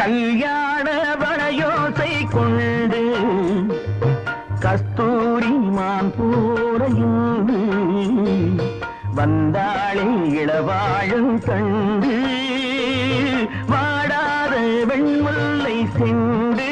கல்யாண வளையோசை கொண்டு கஸ்தூரி மான் போரையும் வந்தாளே இளவாழும் கண்டு வாடாத வெண்முல்லை செண்டு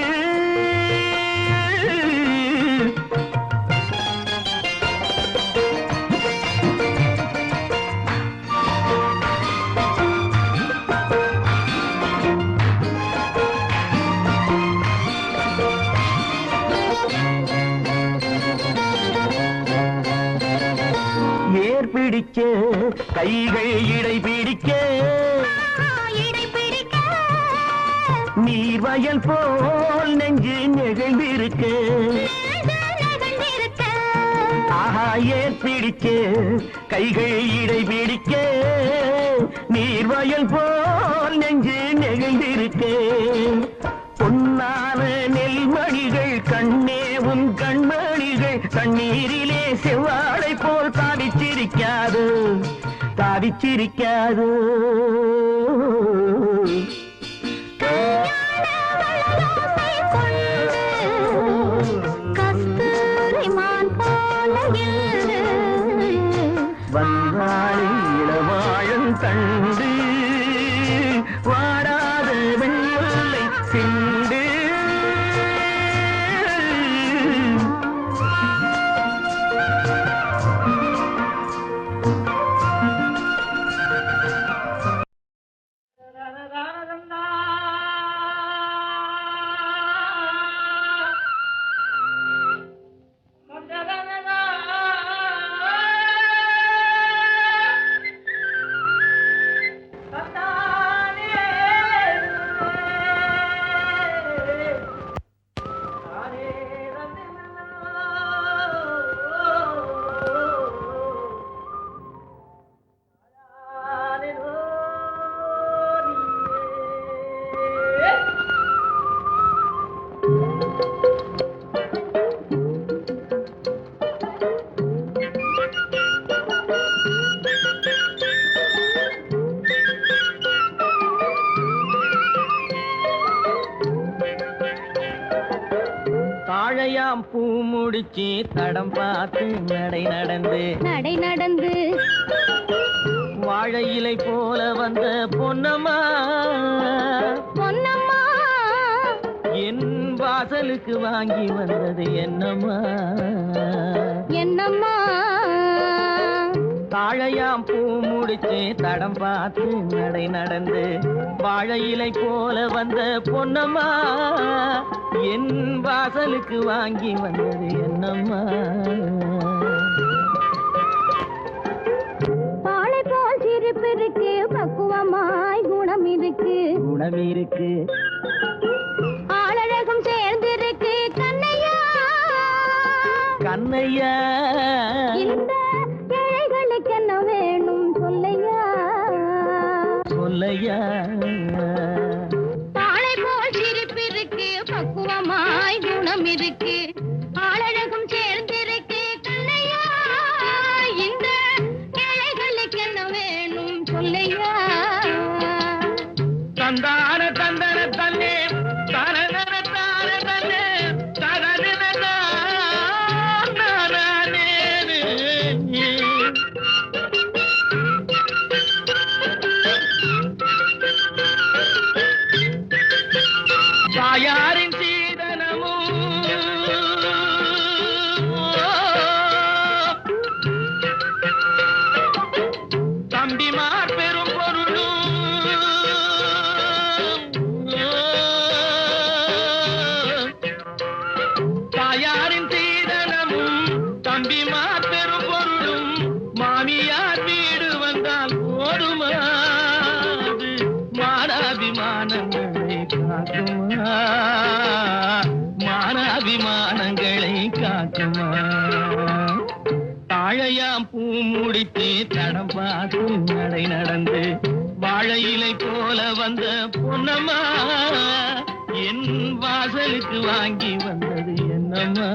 பிடிக்க கைகள் இடை பிடிக்க நீர்வயல் போல் நெஞ்சு நெகிழ்ந்திருக்க ஆஹா ஏர் பிடிக்க கைகள் இடை பிடிக்க நீர்வயல் போல் நெஞ்சு நெகிழ்ந்திருக்க பொன்னான நெல்மணிகள் கண்ணே உன் கண்மணிகள் தண்ணீரிலே செவ்வாழை போல் தாவிச்சிரிக்காது தாவிச்சிரிக்காது வந்தாளி இளவாழம் தண்டு வாடாத வெண்முல்லை சிண்டு தாழையாம் பூ முடிச்சு தடம் பார்த்து நடை நடந்து வாழை இலை போல வந்த பொன்னம்மா என் வாசலுக்கு வாங்கி வந்தது என்னம்மா தாழையாம் பூ முடிச்சு தடம் பார்த்து நடை நடந்து வாழை இலை போல வந்த பொன்னம்மா என் வாசலுக்கு வாங்கி வந்தது என்னம்மா பாலை போல் சிரிப்பு இருக்கு பக்குவமாய் குணம் இருக்கு ஆளழகும் சேர்ந்திருக்கு கண்ணையா இந்த ஏழைகளுக்கு என்ன வேணும் சொல்லையா பாலை போல் சிரிப்பு இருக்கு பக்குவமாய் குணம் இருக்கு ஆளழகும் சேர்ந்திருக்கு கண்ணையா இந்த ஏழைகளுக்கு என்ன வேணும் சொல்லையா தந்தான தந்தன தன்னே தரதன தார தன்னே தரதன தாயாரின் சீதனமும் தம்பிமார் பெரும் பொருளும் தாயாரின் சீதனமும் தம்பிமார் பெரும் பொருளும் மாமியார் வீடு வந்தால் போதுமா மானாபிமானங்களை காக்குமா மானாபிமானங்களை காக்குமா தாழையாம் பூ முடித்து தடம் பார்த்து நடை நடந்து வாழை இலை போல வந்த பொன்னம்மா என் வாசலுக்கு வாங்கி வந்தது என்னம்மா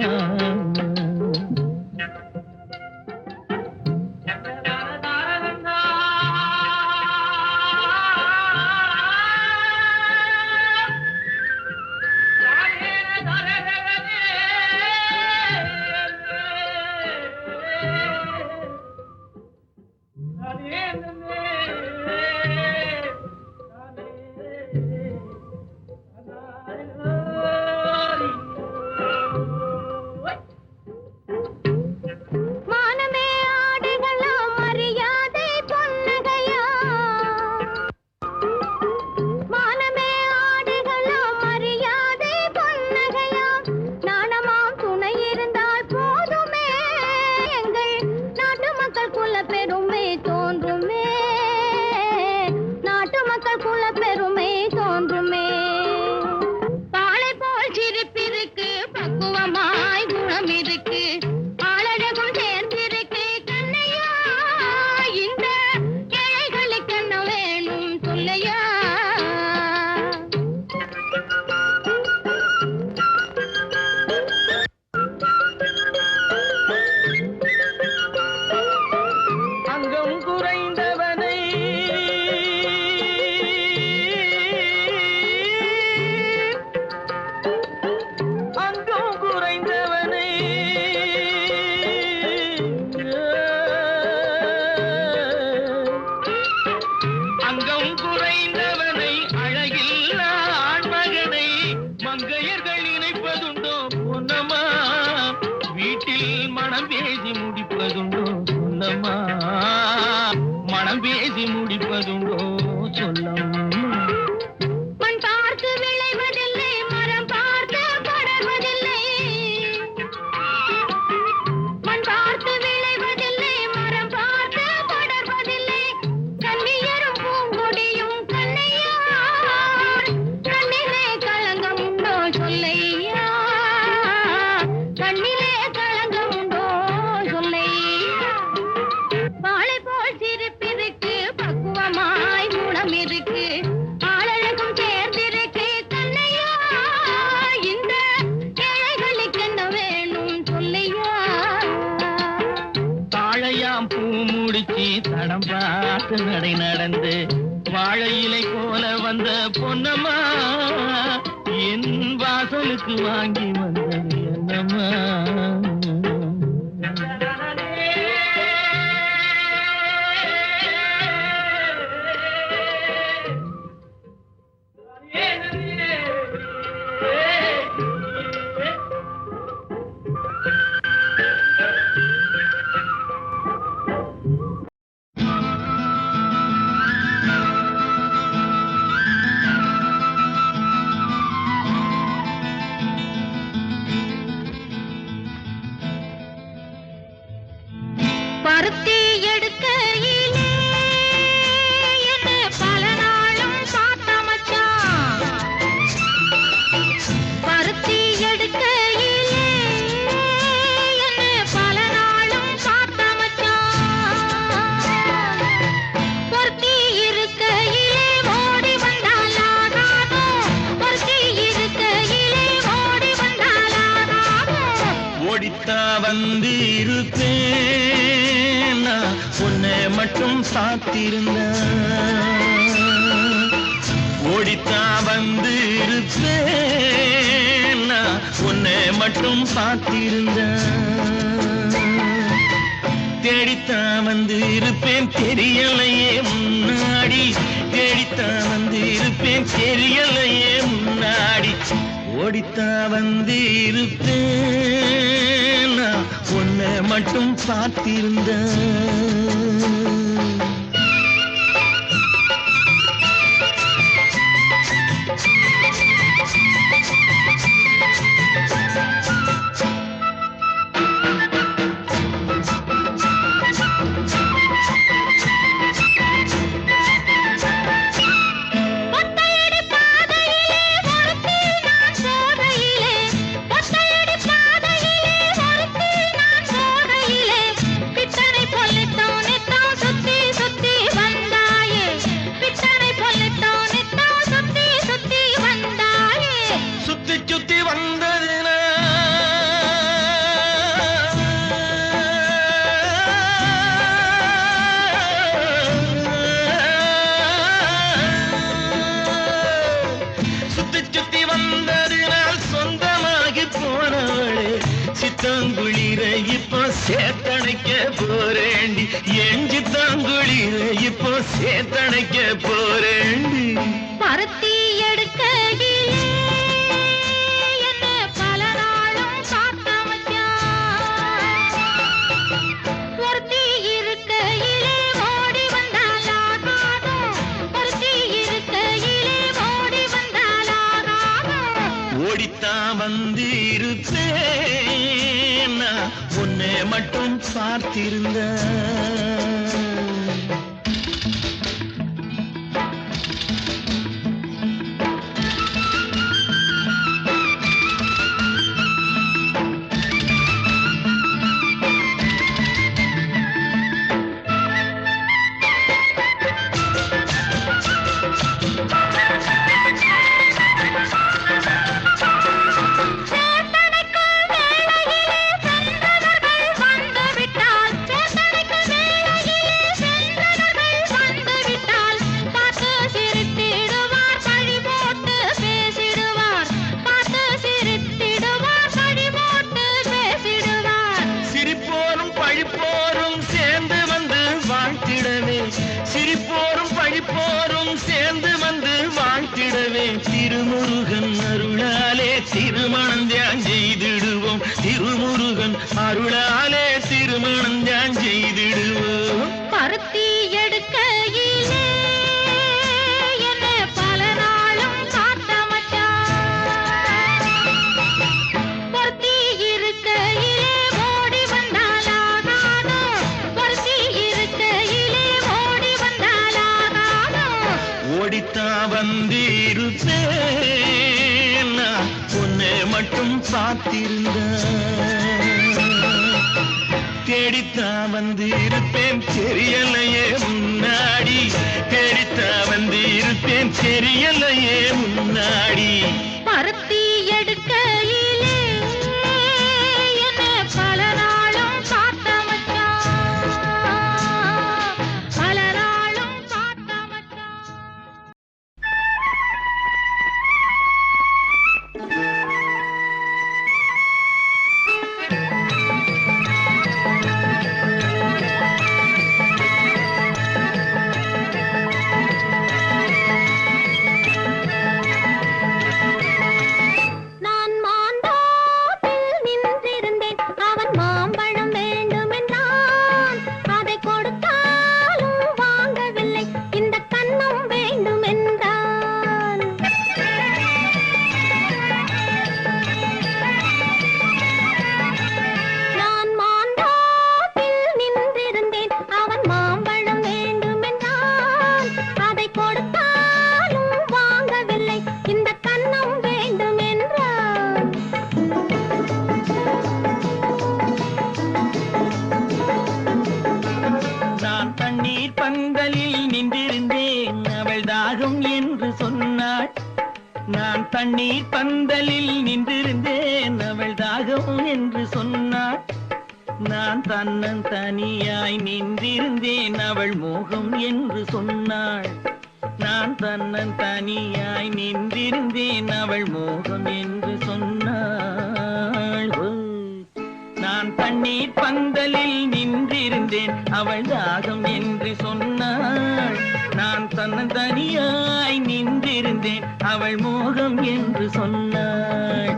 மனம் பேசி முடிப்பதுண்டோ சொல்லம்மா மண் பார்த்து விளைவதில்லை மரம் பார்த்து படர்வதில்லை மண் பார்த்து விளைவதில்லை மரம் பார்த்து படர்வதில்லை கண்ணியரும் பூங்கொடியும் கண்ணையா கண்ணிலே களங்கம் உண்டோ சொல்லையா கண்ணிலே களங்கம் உண்டோ சொல்லையா வாழை போல் சிரிப்பிருக்கு பக்குவமாய் குணம் இருக்கு ஆளழகும் சேர்ந்திருக்கு கண்ணையா இந்த ஏழைகளுக்கு என்ன வேணும் சொல்லையா தாழையாம் பூ முடிச்சு தடம் பார்த்து நடை நடந்து வாழை இலை போல வந்த பொன்னம்மா என் வாசலுக்கு வாங்கி வந்தது என்னம்மா பருத்தி எடுக்கையிலே என்ன பல நாளும் பார்த்த மச்சான் பருத்தி எடுக்கையிலே என்ன பல நாளும் பார்த்த மச்சான் பொருத்தி இருக்கையிலே ஓடி வந்தால் ஆகாதோ பொருத்தி இருக்கையிலே ஓடி வந்தால் ஆகாதோ ஓடித்தா வந்து இருப்பேன் உன்னை மட்டும் சாத்திருந்த ஓடித்தா வந்து இருப்பேன் உன்னை மட்டும் சாத்திருந்த தேடித்தா வந்து இருப்பேன் தெரியலையே முன்னாடி தேடித்தா வந்து இருப்பேன் தெரியலையே முன்னாடி ஓடித்தான் வந்து இருப்பேன் நான் உன்னை மட்டும் பார்த்திருந்தேன். சித்தாங்குளிர இப்போ சேத்தணைக்க போறேண்டி, என் சித்தாங்குளிர இப்போ சேத்தணைக்க போறேண்டி. பருத்தி எடுக்கையிலே என்ன பல நாளும் காத்த மச்சான், ஒருத்தி இருக்கையிலே ஓடி வந்தாலாகாதும், ஒருத்தி இருக்கையிலே ஓடி வந்தாலாகாதும். ஓடித்தான் வந்து இருப்பேன் உன்னை மட்டும் பார்த்திருந்தேன். சிரிப்போரும் பழிப்போரும் சேர்ந்து வந்து வாழ்த்திடவே, திருமுருகன் அருளாலே திருமணம் தியான் செய்திடுவோம், திருமுருகன் அருளாலே திருமணம் தியான் செய்திடுவோம். பருத்தி எடுக்கையிலே என்ன பல நாளும் காத்த மச்சான், பொருத்தி இருக்கையிலே ஓடி வந்தாலாகாதும், பொருத்தி இருக்கையிலே ஓடி வந்தாலாகாதும். ஓடித்தான் வந்திருப்பேன் நான் உன்னை மட்டும் பார்த்திருந்தேன். தேடித்தான் வந்து இருப்பேன் தெரியலையே முன்னாடி, தேடித்தான் வந்து இருப்பேன் தெரியலையே முன்னாடி. பருத்தி எடுக்கையிலே என்ன பல நாளும் காத்த மச்சான், பல நாளும் காத்த மச்சான். நான் தண்ணீர் பந்தலில் நின்றிருந்தேன் அவள் தாகம் என்று சொன்னாள். நான் தன்னன் தனியாய் நின்றிருந்தேன் அவள் மோகம் என்று சொன்னாள். நான் தன்னன் தனியாய் நின்றிருந்தேன் அவள் மோகம் என்று சொன்னாள். நான் தண்ணீர் பந்தலில் நின்றிருந்தேன் அவள் தாகம் என்று சொன்னாள். நான் தன்னன் தனியாய் நின்றிருந்தேன் அவள் மோகம் என்று சொன்னாள்.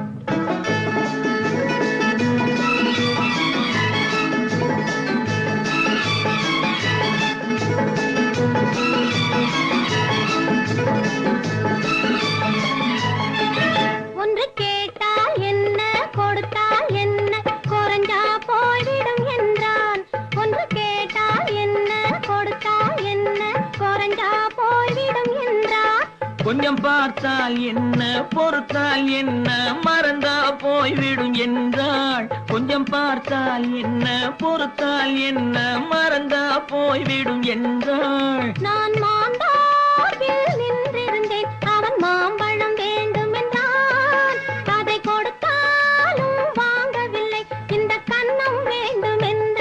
ஒன்று கேட்டால் என்ன கொடுத்தால் என்ன குறைஞ்சா போய்விடும் என்றான். ஒன்று கேட்டால் என்ன கொடுத்தால் என்ன குறைஞ்சா போய்விடும் என்றான். கொஞ்சம் பார்த்தால் என்ன பொறுத்தால் என்ன மறந்தா போய்விடும் என்றாள். கொஞ்சம் பார்த்தால் என்ன பொறுத்தால் என்ன மறந்தா போய்விடும் என்றாள். நான் மாந்தாவில் நின்றிருந்தேன், அவன் மாம்பழம் வேண்டும் என்றான். அதை கொடுத்தாலும் வாங்கவில்லை, இந்த கன்னம் வேண்டும் என்றான்.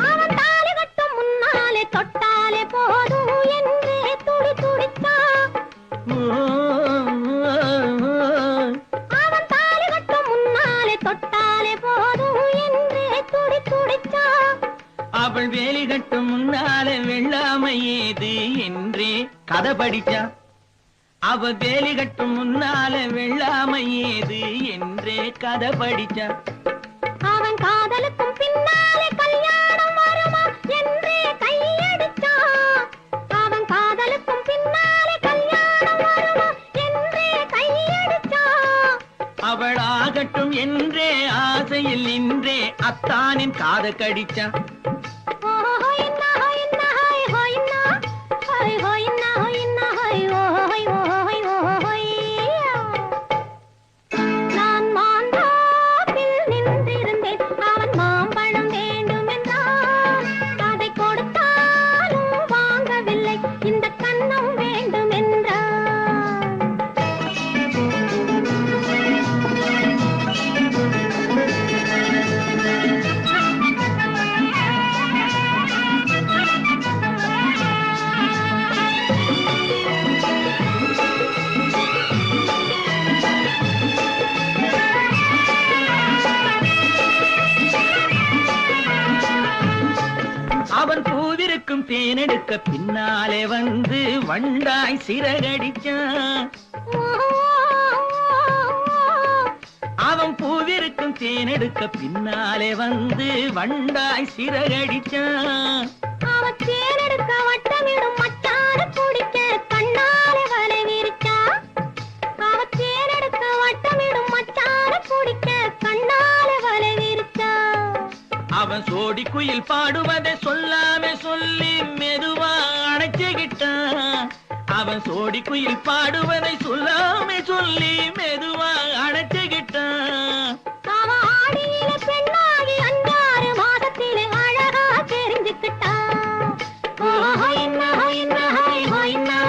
அவன் தாலி கட்டும் முன்னாலே தொட்டாலே போதும் என்றே துடி துடித்தான். அவன் தாலி கட்டும் முன்னாலே தொட்டாலே போதும் என்றே துடி துடித்தான். அவள் வேலி கட்டும் முன்னாலே வெள்ளாமை ஏது என்றே கதை படிச்சா. அவ வேலி கட்டும் முன்னாலே வெள்ளாமை ஏது என்றே கதை படிச்சா. அவன் காதலுக்கும் பின்னாலே கல்யாணம் வருமா என்றே கையடித்தான். அவன் காதலுக்கும் பின்னாலே கல்யாணம் வருமா என்றே கையடித்தான். அவள் ஆகட்டும் என்றே ஆசையில் நின்றே அத்தானின் காதை கடிச்சா. நான் மாந்தாப்பில் நின்றிருந்தேன், அவன் மாம்பழம் வேண்டும் என்றான். அதை கொடுத்தாலும் வாங்கவில்லை, இந்த கன்னம் வேண்டும் என்றான். அவன் பூவிருக்கும் தேனெடுக்க பின்னாலே வந்து வண்டாய் சிறகடிச்சான். அவன் பூவிருக்கும் தேனெடுக்க பின்னாலே வந்து வண்டாய் சிறகடிச்சான். அவன் தேனெடுக்க வட்டமிடும் மச்சான குடிக்க கண்ணாலே வலை விரிச்சா. அவன் தேனெடுக்க வட்டமிடும் மச்சான குடிக்க கண்ணாலே வலை விரிச்சா. அவன் சோடி குயில் பாடுவதை சொல்லாம சொல்லி மெதுவா அணைச்சுக்கிட்டான். அவன் சோடி குயில் பாடுவதை சொல்லாம சொல்லி மெதுவா அணைச்சுக்கிட்டான். அவன் ஆடியில பெண்ணாகி 5-6 மாதத்திலே அழகா தெரிஞ்சுக்கிட்டான். ஹொய்னா ஹொய்னா ஹொய் ஹொய்னா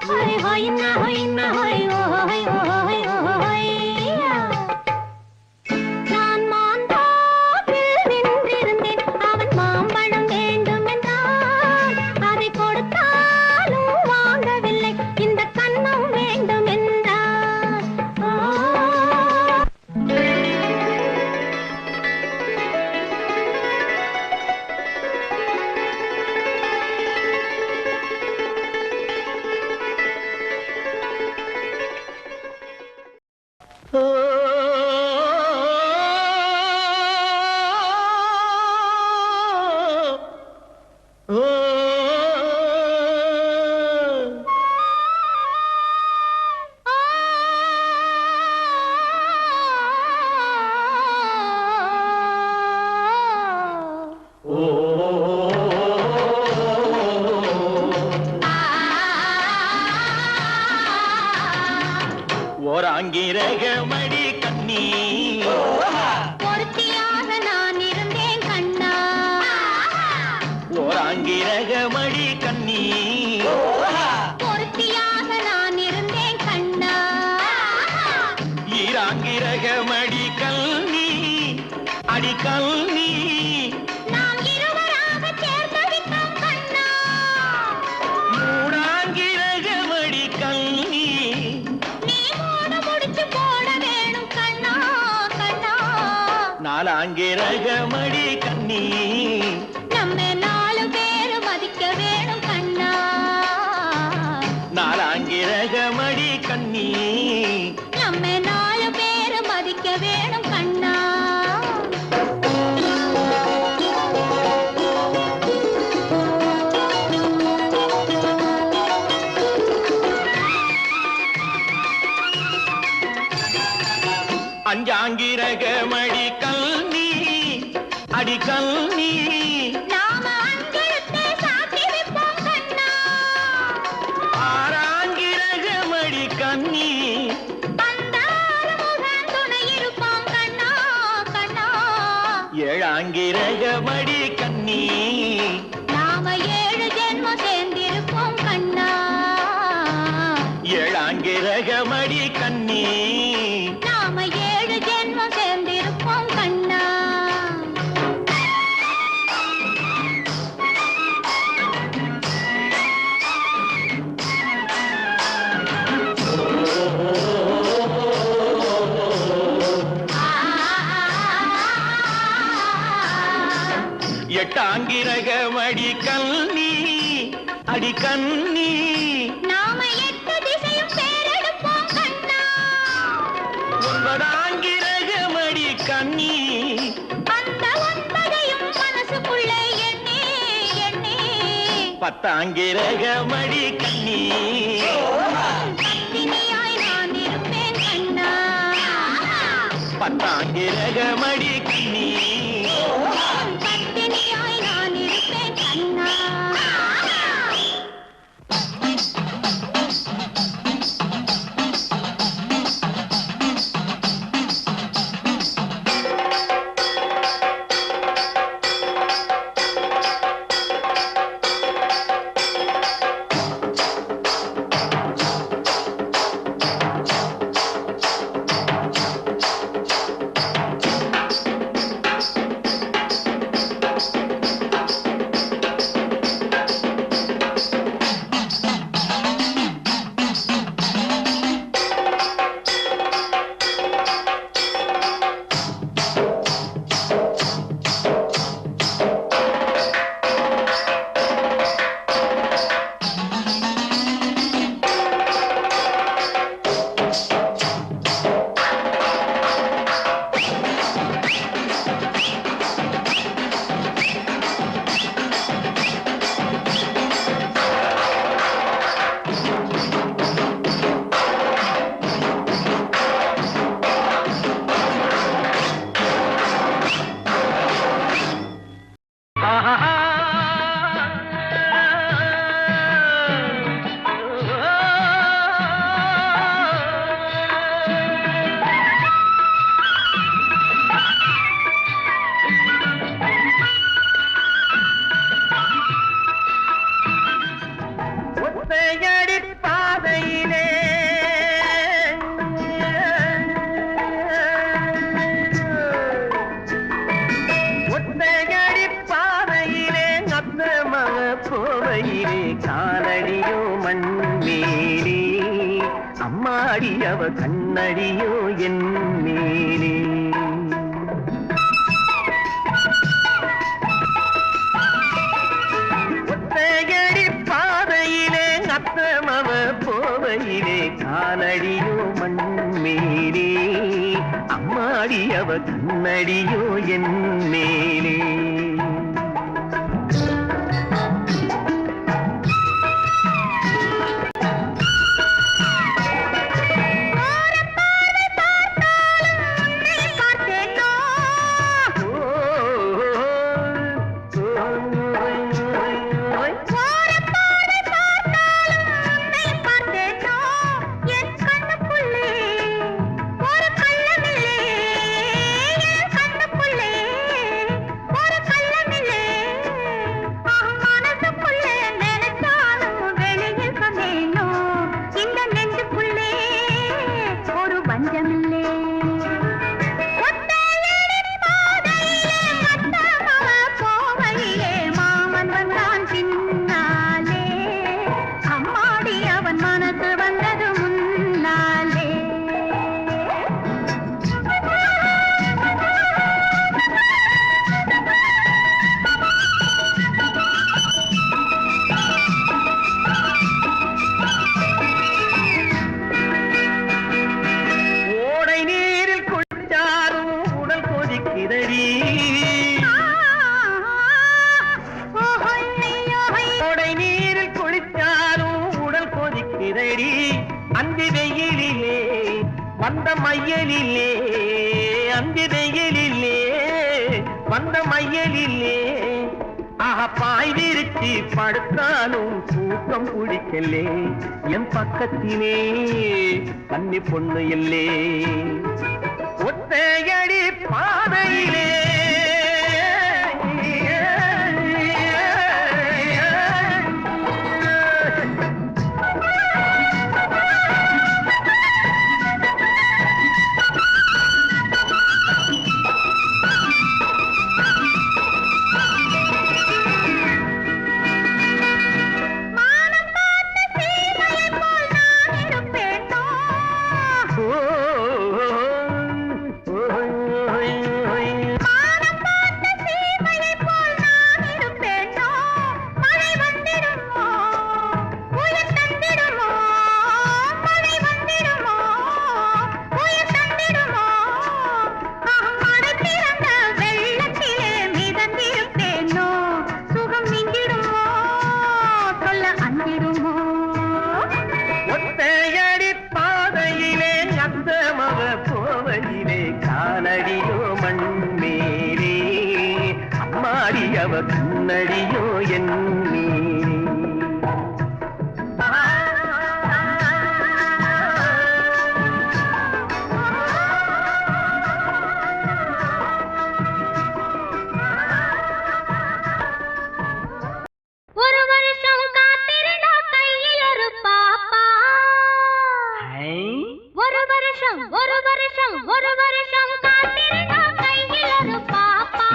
ஹொய் ஹொய்னா ஹொய்னா ஹொய் ஹொய் ஹொய் ஹொய்யா. நான் மாந்தாப்பில் நின்றிருந்தேன், அவன் மாம்பழம் வேண்டும் என்றான். அதை கொடுத்தாலும் வாங்கவில்லை, இந்த கன்னம் வேண்டும் என்றான். கல்வி நாம் இருவராக சேர்ந்து விட்டோம் கண்ணா மூடாங்கிரகமடி கல்வி நீ மூட முடிச்சு போட வேணும் கண்ணா கண்ணா நாலாங்கிரகமடி கண்ணி நம்ம 4 பேரு மதிக்க வேணும் கண்ணா நாலாங்கிரகமடி கண்ணி நம்ம 4 பேரு மதிக்க வேணும் கண்ணா அஞ்சாங்கிரகமடி கல்வி அடி கல்வி நாம அஞ்செழுத்தை சாத்தி வைப்போம் கண்ணா ஆறாங்கிரகமடி கண்ணி அந்த ஆறுமுகன் துணை இருப்போம் கண்ணா கண்ணா ஏழாங்கிரகமடி கண்ணி நாம 7 ஜென்மம் சேர்ந்திருப்போம் கண்ணா ஏழாங்கிரகமடி கண்ணி நாம 7 ஜென்மம் சேர்ந்திருப்போம் கண்ணா எட்டாங்கிரகமடி கண்ணி அடி கண்ணி நாம 8 திசையும் பேரெடுப்போம் கண்ணா ஒன்பதாங்கிரகமடி கண்ணி அந்த 9ஐயும் மனசுக்குள்ளே எண்ணி எண்ணி பத்தாங்கிரகமடி கண்ணி பத்தினியாய் நான் இருப்பேன் கண்ணா பத்தாங்கிரகமடி கண்ணி பத்தினியாய் நான் இருப்பேன் கண்ணா ஒத்தையடி பாதையிலே ஒத்தையடி பாதையிலே அத்தமவ போவையிலே காலடியோ மண்மேலே அம்மாடி அவ கண்ணடியோ என் மேலே ஒத்தையடி பாதையிலே அத்தமவ போவையிலே காலடியோ மண்மேலே அம்மாடி அவ கண்ணடியோ என் மேலே ஒரு மையலிலே அந்தி வெயிலிலே வந்த மையலிலே பாய் விரிச்சி படுத்தாலும் தூக்கம் பிடிக்கலே என் பக்கத்திலே கன்னி பொண்ணு இல்லே ஒத்தையடி பாதையிலே கண்ணடியோ என் ஒரு வருஷம் காத்திருந்தா கையில் ஒரு பாப்பா ஒரு வருஷம் காத்திருந்தா கையில் ஒரு பாப்பா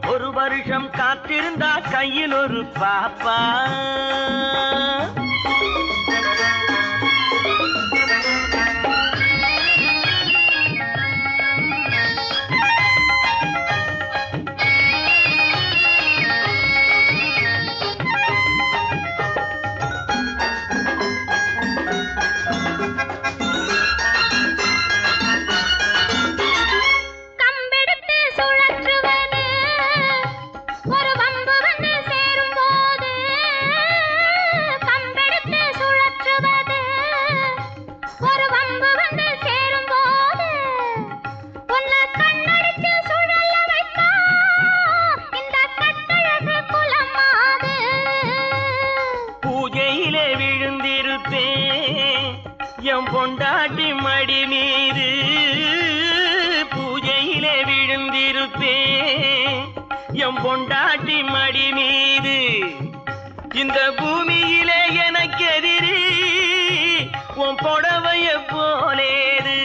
ஒரு வருஷம் காத்திருந்தா கையில் ஒரு பாப்பா பொண்டாட்டி மடி மீது பூஜையிலே விழுந்திருப்பேன் எம் பொண்டாட்டி மடி மீது இந்த பூமியிலே எனக்கு எதிரி உன் புடவைய போலேது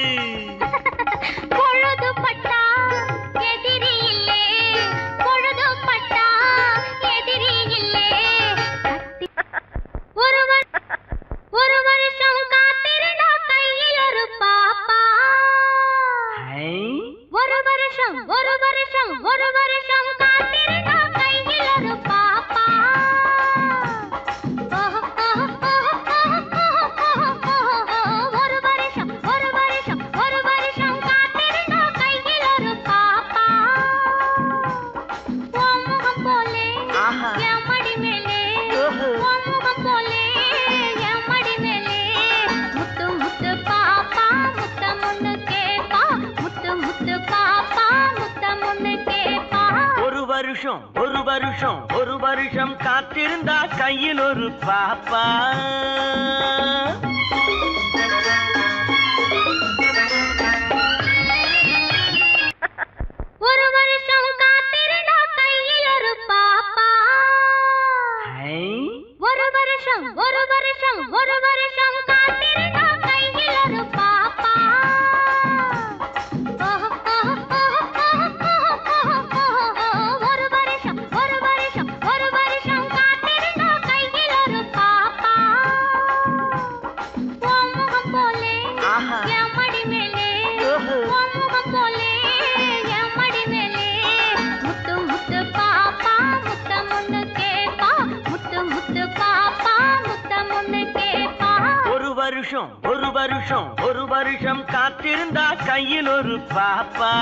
பொழுது பட்டா எதிரி இல்லே பொழுது பட்டா எதிரி இல்லே ஒரு வருஷம் காத்திருந்தா கையில் ஒரு பாப்பா ஒரு வருஷம் காத்திருந்தா கையில் ஒரு பாப்பா ஒரு வருஷம் காத்திருந்தா கையில் ஒரு பாப்பா உன் முகம் போலே என் மடி மேலே உன் முகம் போலே என் மடி மேலே முத்து முத்து பாப்பா முத்த முன்னு கேப்பா முத்து முத்து பாப்பா முத்த முன்னு கேப்பா ஒரு வருஷம் ஒரு வருஷம் ஒரு வருஷம் காத்திருந்தா கையில் ஒரு பாப்பா ஒரு வருஷம் ஒரு வருஷம் ஒரு வருஷம் காத்திருந்தா கையில் ஒரு பாப்பா உன் முகம் போலே என் மடி மேலே உன் முகம் போலே என் மடி மேலே முத்து முத்து பாப்பா முத்த முன்னு கேப்பா ஒரு வருஷம் காத்திருந்தா கையில் ஒரு பாப்பா ஒரு வருஷம் காத்திருந்தா கையில் ஒரு பாப்பா ஒரு வருஷம் காத்திருந்தா கையில் ஒரு பாப்பா ஒரு வருஷம் காத்திருந்தா கையில் ஒரு பாப்பா உன் முகம் போலே என் மடி மேலே உன் முகம் போலே ஒரு வருஷம் காத்திருந்தா கையில் ஒரு பாப்பா.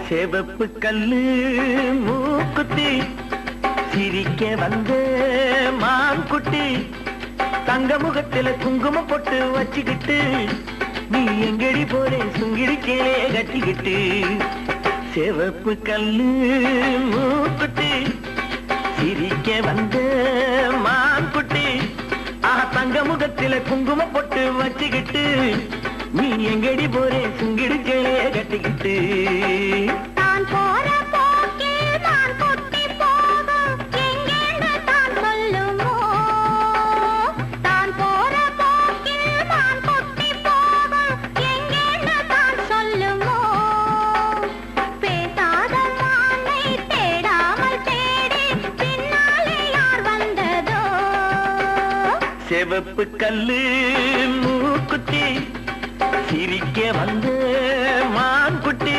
செவப்பு கல்லு மூக்குத்தி சிரிக்க வந்த மான்குட்டி தங்க முகத்துல குங்குமம் போட்டு வச்சுக்கிட்டு நீ எங்கடி போறே சுங்கிடிக்கே கட்டிக்கிட்டு. செவப்பு கல்லு மூக்குத்தி சிரிக்க வந்த மான்குட்டி தங்க முகத்துல குங்குமம் போட்டு வச்சுக்கிட்டு நீ எங்கடி போறே சுங்கிடிக்கே கட்டிக்கிட்டு. தான் போற போக்கில் தான் குட்டி போகும் எங்கேன்னு தான் சொல்லுமோ. தான் போற போக்கில் தான் குட்டி போகும் எங்கேன்னு தான் சொல்லுமோ. பேசாத மானை தேடாமல் தேடி பின்னாலே யார் வந்ததோ. செவப்பு கல்லு மூக்குத்தி சிரிக்க வந்து மான்குட்டி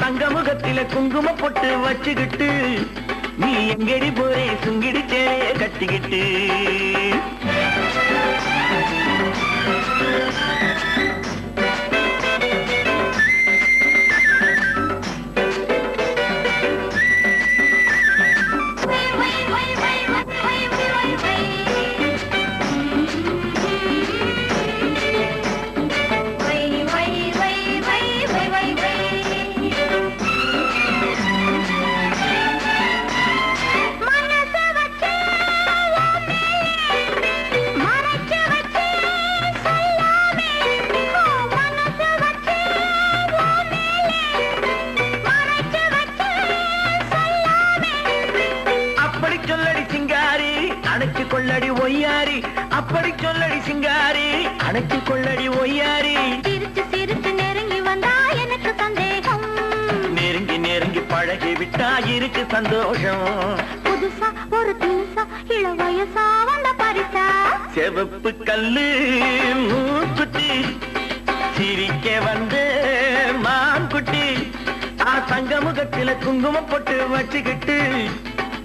தங்க முகத்தில குங்குமம் போட்டு வச்சுக்கிட்டு நீ எங்கடி போறே சுங்கிடிச்சே கட்டிக்கிட்டு. கொள்ளடி ஒய்யாரி அப்படி சொல்லடி சிங்காரி அணைச்சு கொள்ளடி ஒய்யாரி. சிரிச்சு சிரிச்சு நெருங்கி வந்தா எனக்கு சந்தேகம். நெருங்கி நெருங்கி பழகி விட்டா இருக்கு சந்தோஷம். புதுசா ஒரு தினுசா இள வயசா வந்த பரிசா. செவப்பு கல்லு மூக்குத்தி சிரிக்க வந்து மான்குட்டி தங்க முகத்தில குங்குமம் போட்டு வச்சுக்கிட்டு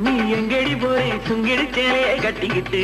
நீ எங்கடி போறே சுங்கிடிச்சேலே கட்டிக்கிட்டு.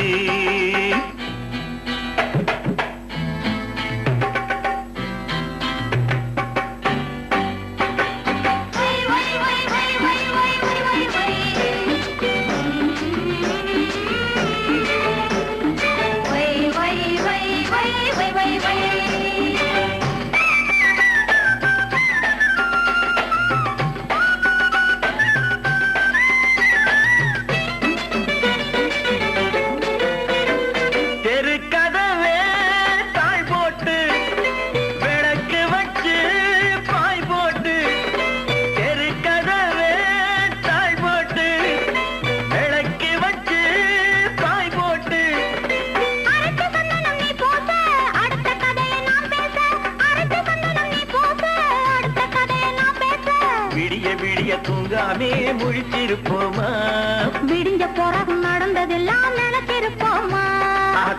தூங்காமே முழித்திருப்போமா. விடிஞ்ச பிறகு நடந்ததெல்லாம் நினைச்சிருப்போமா.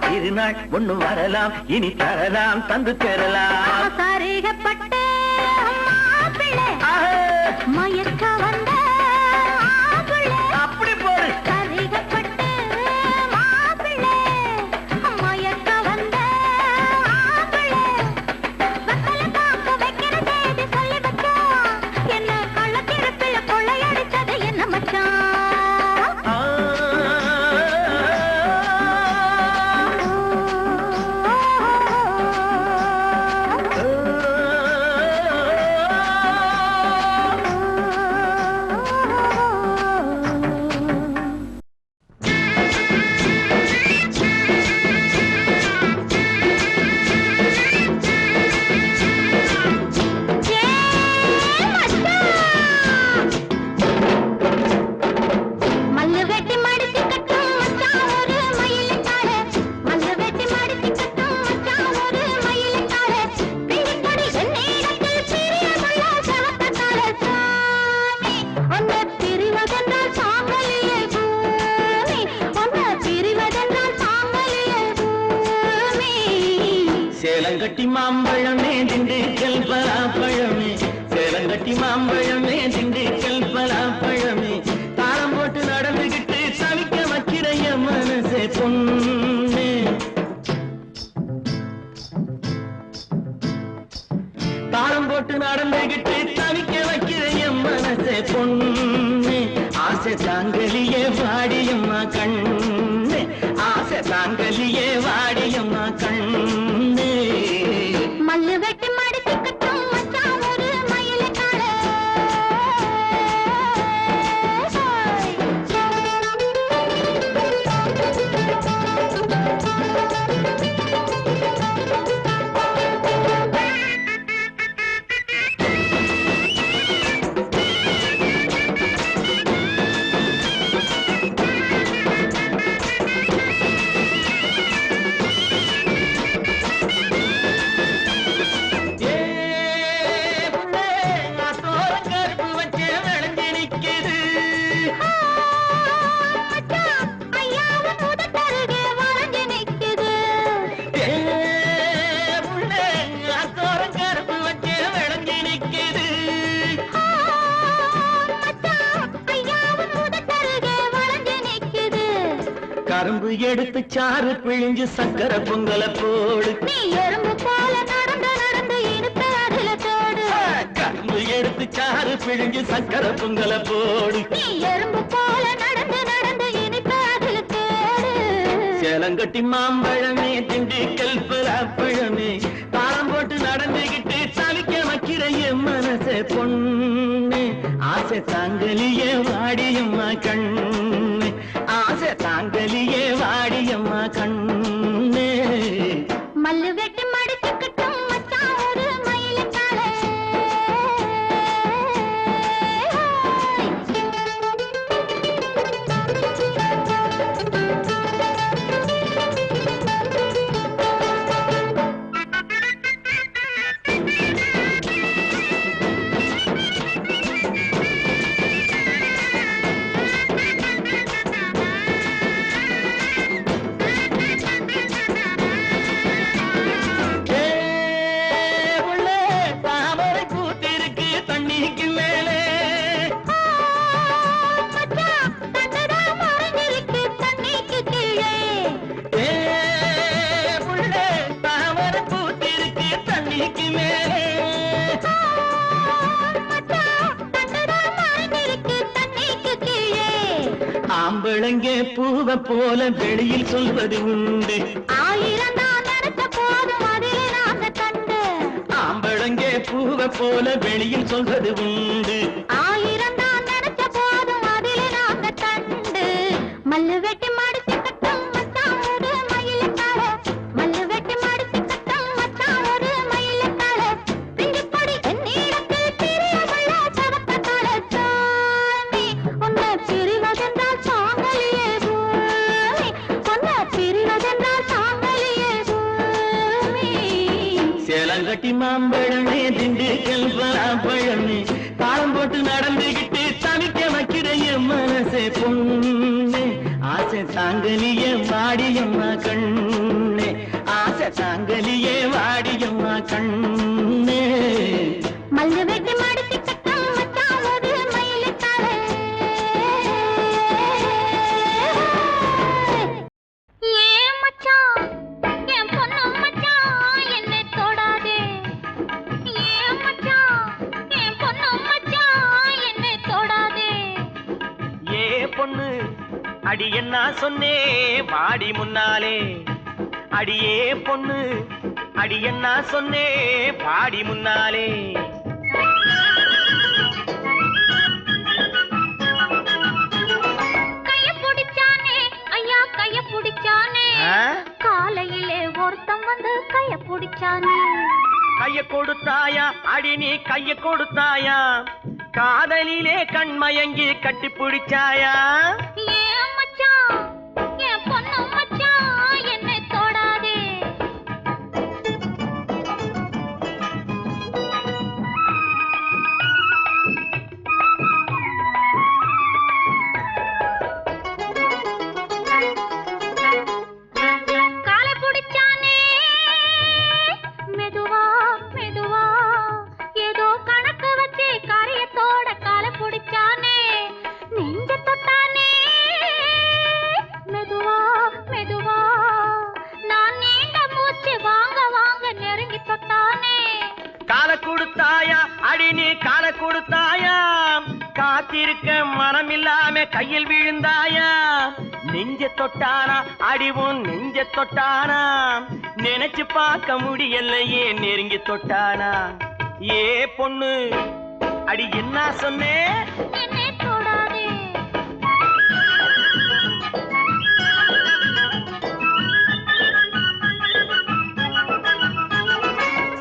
திருநாள் ஒண்ணு வரலாம் இனி தரலாம் தந்து பெறலாம். சரிகப்பட்டு மயக்க வந்த அப்படி போடு. சரிகப்பட்டு மாப்பிள்ளை மயக்க வந்த வெத்தல காக்க வைக்கிற செய்தி சொல்லி வச்சோம். என்ன கள்ளத்திருப்பில் கொள்ளையடித்தது என்ன மச்சான். சேலங்கட்டி மாம்பழமே திண்டுக்கல் பலாப்பழமே சேலங்கட்டி மாம்பழமே திண்டுக்கல் பலாப்பழமே தாளம் போட்டு நடந்துகிட்டு தவிக்க வைக்கிற என் மனசே பொண்ணு தாளம் போட்டு நடந்துகிட்டு தவிக்க வைக்கிற என் மனசே பொண்ணு ஆசை தாங்கலியே வாடியம்மா கண்ணு ஆசை தாங்கலியே வாடியம்மா கண்ணு மல்லு வெட்டி மடிச்சுக்கட்டும் மச்சான் ஒரு மயிலக்கால கரும்பு எடுத்து சாறு பிழிஞ்சு சக்கர பொங்கல போடு நீ எறும்பு போல நடந்து நடந்து இனிப்ப அதுல தோடு கரும்பு எடுத்து சாறு பிழிஞ்சு சக்கர பொங்கல போடு நீ எறும்பு போல நடந்து நடந்து இனிப்ப அதுல தோடு சேலங்கட்டி மாம்பழமே திண்டுக்கல் பலாப்பழமே தாளம் போட்டு நடந்துகிட்டு தவிக்க வைக்கிற என் மனசே பொண்ணு ஆசை தாங்கலியே வாடியம்மா கண்ணு ஆசை தாங்கலியே வாடியம்மா கண்ணு மல்லு வெட்டி மடிச்சுக்கட்டும் மச்சான் ஒரு மயிலக்கால ஆம்பளங்கே பூவ போல வெளியில் சொல்வது உண்டு ஆயிரம் தான் நினைச்ச போதும் அதிலே நாங்க கண்டு ஆம்பளங்கே பூவ போல வெளியில் சொல்வது உண்டு ஆயிரம் தான் நினைச்ச போதும் அதிலே நாங்க கண்டு மல்லு வெட்டி மடிச்சுக்கட்டும் மச்சான் ஒரு மயிலக்கால மல்லு வெட்டி மடிச்சுக்கட்டும் மச்சான் ஒரு மயிலக்கால பிஞ்சு பொடி என்னிடத்தில் பிரியமுள்ள சவக்கத்தால சாமி உன்னை பிரிவதென்றால் சாங்கலியே பூமி உன்னை பிரிவதென்றால் சாங்கலியே பூமி சேலங்கட்டி மாம்பழமே திண்டுக்கல் பலாப்பழமே தாளம் போட்டு நடந்துகிட்டு தவிக்க வைக்கிற என் மனசே பொண்ணு ஆசை தாங்கலியே வாடியம்மா கண்ணு ஆசை தாங்கலியே வாடியம்மா கண்ணு மல்லு வெட்டி மடிச்சுக்கட்டும் மச்சான் ஒரு மயிலக்கால ஏன் மச்சான் என் பொண்ணு மச்சான் என்னை தொடாதே ஏன் மச்சான் என் பொண்ணு மச்சான் என்னை தொடாதே ஏ பொண்ணு அடி என்ன சொன்னே வாடி முன்னாலே அடியே பொண்ணு அடி என்ன சொன்னே பாடி முன்னாலே கைய பிடிச்சானே ஐயா கைய பிடிச்சானே காலையிலே ஒருத்தன் வந்து கைய பிடிச்சானே கைய கொடுத்தாயா அடி நீ கைய கொடுத்தாயா காதலிலே கண்மயங்கி கட்டி பிடிச்சாயா ஏன் மச்சான் என் பொண்ணு மச்சான் என்னை தொடாதே காலை பிடிச்சானே காத்திருக்க மனம் இல்லாம கையில் விழுந்தாயா நெஞ்ச தொட்டானா அடிவும் நெஞ்ச தொட்டானா நினைச்சு பார்க்க முடியலையே நெருங்கி தொட்டானா ஏ பொண்ணு அடி என்ன சொன்னே என்னை தொடாதே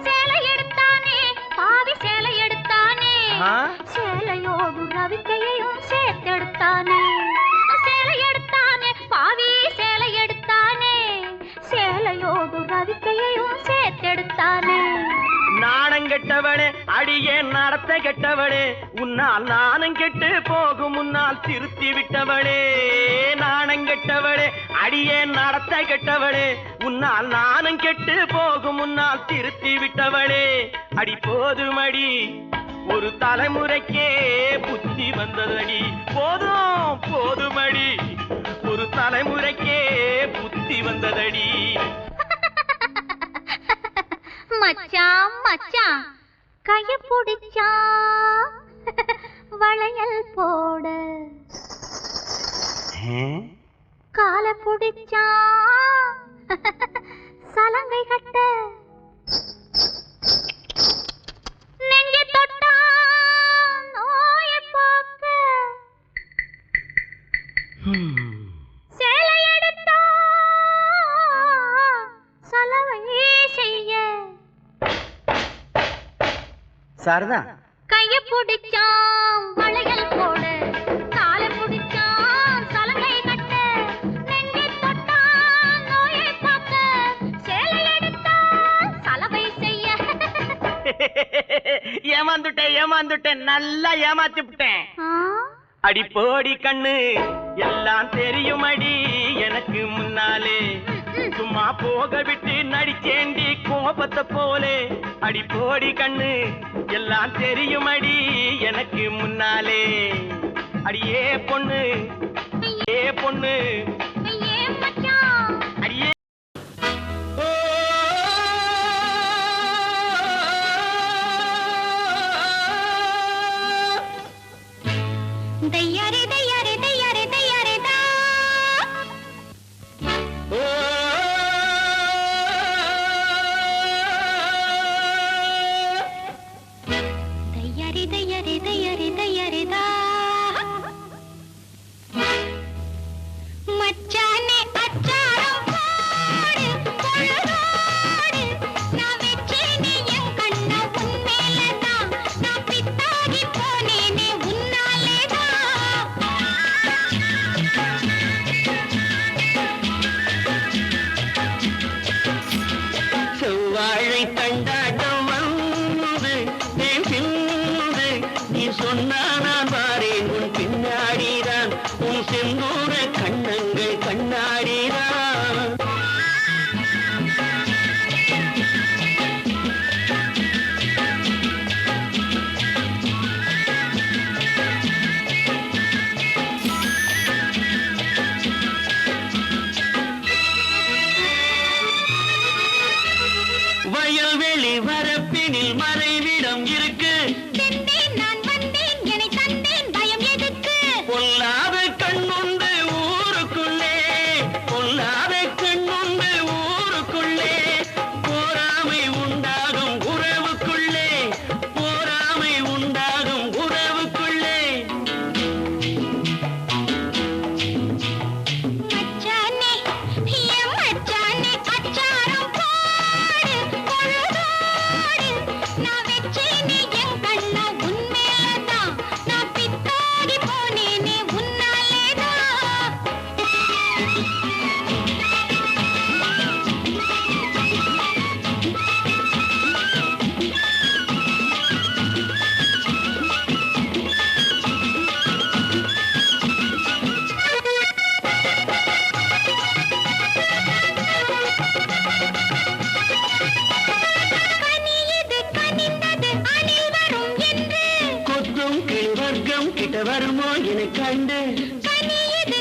சேலை எடுத்தானே பாவி சேலை எடுத்தானே சேலையோடு ரவிக்கையையும் சேர்த்தெடுத்தானே சேலை எடுத்தானே பாவி சேலை எடுத்தானே சேலையோடு ரவிக்கையையும் சேர்த்தெடுத்தானே நாணம் கெட்டவளே அடியே நடத்த கெட்டவளே உன்னால் நாணம் கெட்டு போகும் முன்னால் திருத்தி விட்டவளே நாணம் கெட்டவளே அடியே நடத்த கெட்டவளே உன்னால் நாணம் கெட்டு போகும் முன்னால் திருத்தி விட்டவளே அடி போதுமடி ஒரு தலைமுறைக்கே புத்தி வந்ததடி போதும் போதுமடி ஒரு தலைமுறைக்கே புத்தி வந்ததடி மச்சான் மச்சான் கைய பிடிச்சா வளையல் போட கால பிடிச்சா சலங்கை கட்ட நெஞ்சு தொட்டா நோய போக்க சேலை எடுத்தா சலவை செய்ய சாரதா கைய பிடிச்சான் வளையல் போட கால பிடிச்சான் சலங்கை கட்ட நெஞ்சை தொட்டான் நோயை பார்க்க சேலை எடுத்தான் சலவை செய்ய ஏமாந்துட்டேன் நல்லா ஏமாத்தி விட்டேன் அடி போடி கண்ணு எல்லாம் தெரியுமடி எனக்கு முன்னாலே சும்மா போக விட்டு நடிச்சேண்டி கோபத்தை போலே அடி போடி கண்ணு எல்லாம் தெரியுமடி எனக்கு முன்னாலே அடியே பொண்ணு ஏ பொண்ணு ஏன் மச்சான் அடியே தையாரே தையாரே தையாரே தையாரே தா தையாரே தையாரே தையாரே தையாரே தா மச்சானே அச்சாரம் போடு பொழுதோடு நான் வெச்சேனே என் கண்ண உன் மேலதான் நான் பித்தாகி போனேனே உன்னாலேதான் செவ்வாழை தண்டாட்டம் வந்து என் பின்னது நீ சொன்னா நான் பாரேன் உன் பின்னாடிதான் உன் செந்தூர கண்ணங்கள் கண்ணாடிதான் வயல்வெளி வரப்பினில் மறைவிடம் இருக்கு சென்றேன் நான் வந்தேன் என்னை தந்தேன் பயம் எதுக்கு பொல்லாத கண்ணுண்டு ஊருக்குள்ளே பொல்லாத கண்ணுண்டு ஊருக்குள்ளே போராமை உண்டாகும் உறவுக்குள்ளே போராமை உண்டாகும் உறவுக்குள்ளே மச்சானே என் மச்சானே அச்சாரம் போடு பொழுதோடு நான் வெச்சேனே என் கண்ண உன் மேலதான் நான் பித்தாகி போனேனே உன்னாலேதான் கனியது கனிந்தது அணில் வரும் என்று கொத்தும் கிளி வர்க்கம் கிட்ட வருமோ என கண்டு கனியது